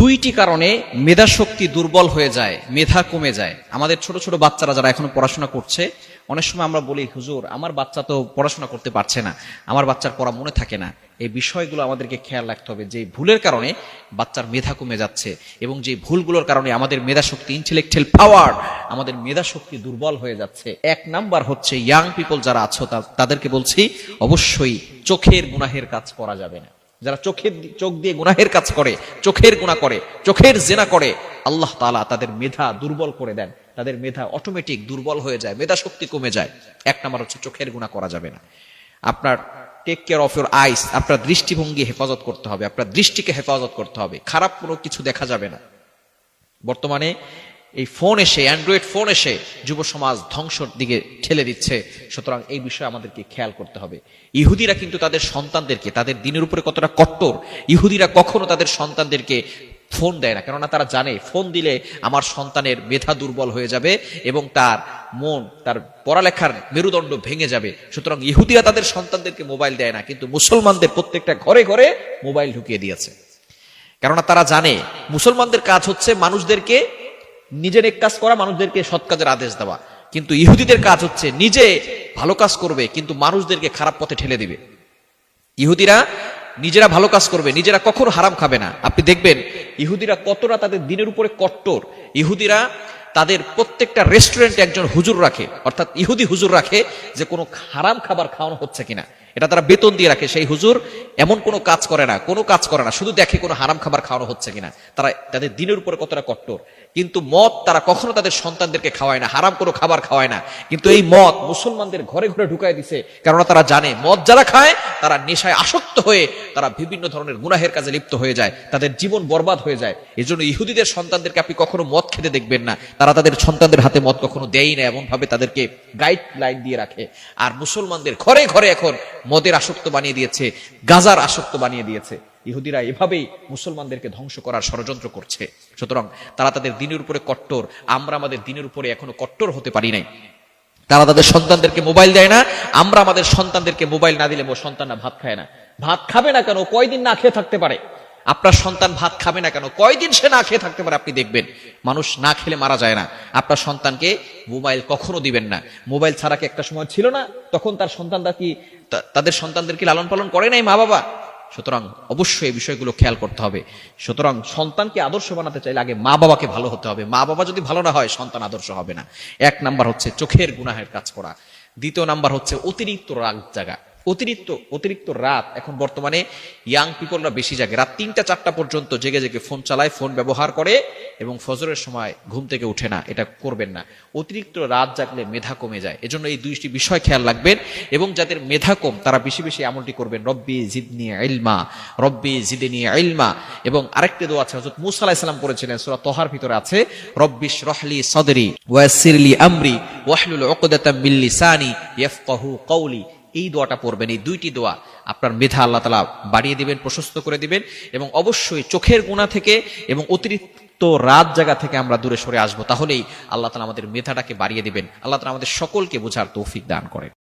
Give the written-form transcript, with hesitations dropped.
দুইটি কারণে মেধা শক্তি দুর্বল হয়ে যায়, মেধা কমে যায়। আমাদের ছোট ছোট বাচ্চারা যারা এখনো পড়াশোনা করছে, অনেক সময় আমরা বলি, হুজুর আমার বাচ্চা তো পড়াশোনা করতে পারছে না, আমার বাচ্চার পড়া মনে থাকে না। এই বিষয়গুলো আমাদেরকে খেয়াল রাখতে হবে যে ভুলের কারণে বাচ্চার মেধা কমে যাচ্ছে এবং যে ভুলগুলোর কারণে আমাদের মেধা শক্তি, ইন্টেলেকচুয়াল পাওয়ার, আমাদের মেধা শক্তি দুর্বল হয়ে যাচ্ছে। এক নাম্বার হচ্ছে ইয়াং পিপল যারা আছো তাদেরকে বলছি, অবশ্যই চোখের গুনাহের কাজ করা যাবে না। যারা চোখ দিয়ে গুনাহের কাজ করে, চোখের গুনাহ করে, চোখের জেনা করে, আল্লাহ তাআলা তাদের মেধা দুর্বল করে দেন। তাদের মেধা অটোমেটিক দুর্বল হয়ে যায়, মেধা শক্তি কমে যায়। এক নাম্বার হচ্ছে চোখের গুনাহ করা যাবে না। আপনার take care of your eyes, আপনার দৃষ্টিভঙ্গি হেফাজত করতে হবে, আপনার দৃষ্টিকে হেফাজত করতে হবে। খারাপ কোনো কিছু দেখা যাবে না। বর্তমানে এই ফোন এসে, অ্যান্ড্রয়েড ফোন এসে যুব সমাজ ধ্বংসের দিকে ঠেলে দিচ্ছে। সুতরাং এই বিষয়ে আমাদেরকে খেয়াল করতে হবে। ইহুদিরা কিন্তু তাদের সন্তানদেরকে, তাদের দিনের উপরে কতটা কট্টর, ইহুদিরা কখনো তাদের সন্তানদেরকে ফোন দেয় না, কেননা তারা জানে ফোন দিলে আমার সন্তানের মেধা দুর্বল হয়ে যাবে এবং তার মন, তার পড়ালেখার মেরুদণ্ড ভেঙে যাবে। সুতরাং ইহুদিরা তাদের সন্তানদেরকে মোবাইল দেয় না, কিন্তু মুসলমানদের প্রত্যেকটা ঘরে ঘরে মোবাইল ঢুকিয়ে দিয়েছে। কেননা তারা জানে মুসলমানদের কাজ হচ্ছে মানুষদেরকে নিজের এক কাজ করা, মানুষদেরকে সৎ কাজের আদেশ দেওয়া। কিন্তু ইহুদিদের কাজ হচ্ছে নিজে ভালো কাজ করবে কিন্তু মানুষদেরকে খারাপ পথে ঠেলে দিবে। ইহুদিরা নিজেরা ভালো কাজ করবে, নিজেরা কখনো হারাম খাবে না। আপনি দেখবেন ইহুদিরা কতটা তাদের দিনের উপরে কট্টর। ইহুদিরা তাদের প্রত্যেকটা রেস্টুরেন্টে একজন হুজুর রাখে, অর্থাৎ ইহুদি হুজুর রাখে, যে কোনো হারাম খাবার খাওয়ানো হচ্ছে কিনা এটা তারা বেতন দিয়ে রাখে। সেই হুজুর এমন কোনো কাজ করে না, শুধু দেখে কোনো হারাম খাবার খাওয়ানো হচ্ছে কিনা। তারা তাদের দিনের উপরে কতটা কট্টর। কিন্তু মদ তারা কখনো তাদের সন্তানদেরকে খাওয়ায় না, হারাম কোনো খাবার খাওয়ায় না। কিন্তু এই মদ মুসলমানদের ঘরে ঘরে ঢুকায় দিছে, কেননা তারা জানে মদ যারা খায় তারা নেশায় আসক্ত হয়ে তারা বিভিন্ন ধরনের গুনাহের কাজে লিপ্ত হয়ে যায়, তাদের জীবন বরবাদ হয়ে যায়। এই জন্য ইহুদিদের সন্তানদেরকে আপনি কখনো মদ খেতে দেখবেন না। তারা তাদের সন্তানদের হাতে মদ কখনো দেয়ই না, এমন ভাবে তাদেরকে গাইডলাইন দিয়ে রাখে। আর মুসলমানদের ঘরে ঘরে এখন মদের আসক্ত বানিয়ে দিয়েছে, গাজার আসক্ত বানিয়ে দিয়েছে। ইহুদিরা এভাবেই মুসলমানদেরকে ধ্বংস করার ষড়যন্ত্র করছে। সুতরাং তারা তাদের দিনের উপরে কট্টর, আমরা আমাদের দিনের উপরে এখনো কট্টর হতে পারি নাই। তারা তাদের সন্তানদেরকে মোবাইল দেয় না, আমরা আমাদের সন্তানদেরকে মোবাইল না দিলে সন্তানরা ভাত খায় না। ভাত খাবে না কেন? কয়দিন না খেয়ে থাকতে পারে? আপনার সন্তান ভাত খাবে না কেন? কয়দিন সে না খেয়ে থাকতে পারে? আপনি দেখবেন মানুষ না খেলে মারা যায় না। আপনার সন্তানকে মোবাইল কখনো দিবেন না। মোবাইল ছাড়া কি একটা সময় ছিল না? তখন তাদের সন্তানদেরকে লালন পালন করে নাই মা বাবা? সুতরাং অবশ্যই এই বিষয়গুলো খেয়াল করতে হবে। সুতরাং সন্তানকে আদর্শ বানাতে চাইলে আগে মা বাবাকে ভালো হতে হবে। মা বাবা যদি ভালো না হয় সন্তান আদর্শ হবে না। এক নাম্বার হচ্ছে চোখের গুনাহের কাজ করা। দ্বিতীয় নাম্বার হচ্ছে অতিরিক্ত রাগ জাগা। অতিরিক্ত রাত এখন বর্তমানে ইয়াং পিপলরা বেশি জাগে। রাত ৩টা-৪টা পর্যন্ত জেগে জেগে ফোন চালায়, ফোন ব্যবহার করে এবং ফজরের সময় ঘুম থেকে উঠে না। এটা করবেন না। অতিরিক্ত রাত জাগলে মেধা কমে যায়। এজন্য এই দুইটি বিষয় খেয়াল রাখবেন এবং যাদের মেধা কম তারা বেশি বেশি আমলটি করবেন, রব্বি জিদনি ইলমা, রব্বি জিদনি ইলমা। এবং আরেকটি দোয়া আছে, হযরত মূসা আলাইহিস সালাম পড়েছিলেন, সূরা তহার ভিতরে আছে, রব্বিশ রহলি সাদরি ওয়াসিরলি আমরি ওয়াহলুল উকদাতাম মিন লিসানি ইয়াফকাহু কওলি। এই দোয়াটা পড়বেন। এই দুইটি দোয়া আপনার মেধা আল্লাহ তাআলা বাড়িয়ে দিবেন, প্রশস্ত করে দিবেন। এবং অবশ্যই চোখের গুনাহ থেকে এবং অতিরিক্ত রাত জাগা থেকে আমরা দূরে সরে আসবো। তাহলেই আল্লাহ তাআলা আমাদের মেধাটাকে বাড়িয়ে দিবেন। আল্লাহ তাআলা আমাদের সকলকে বোঝার তৌফিক দান করেন।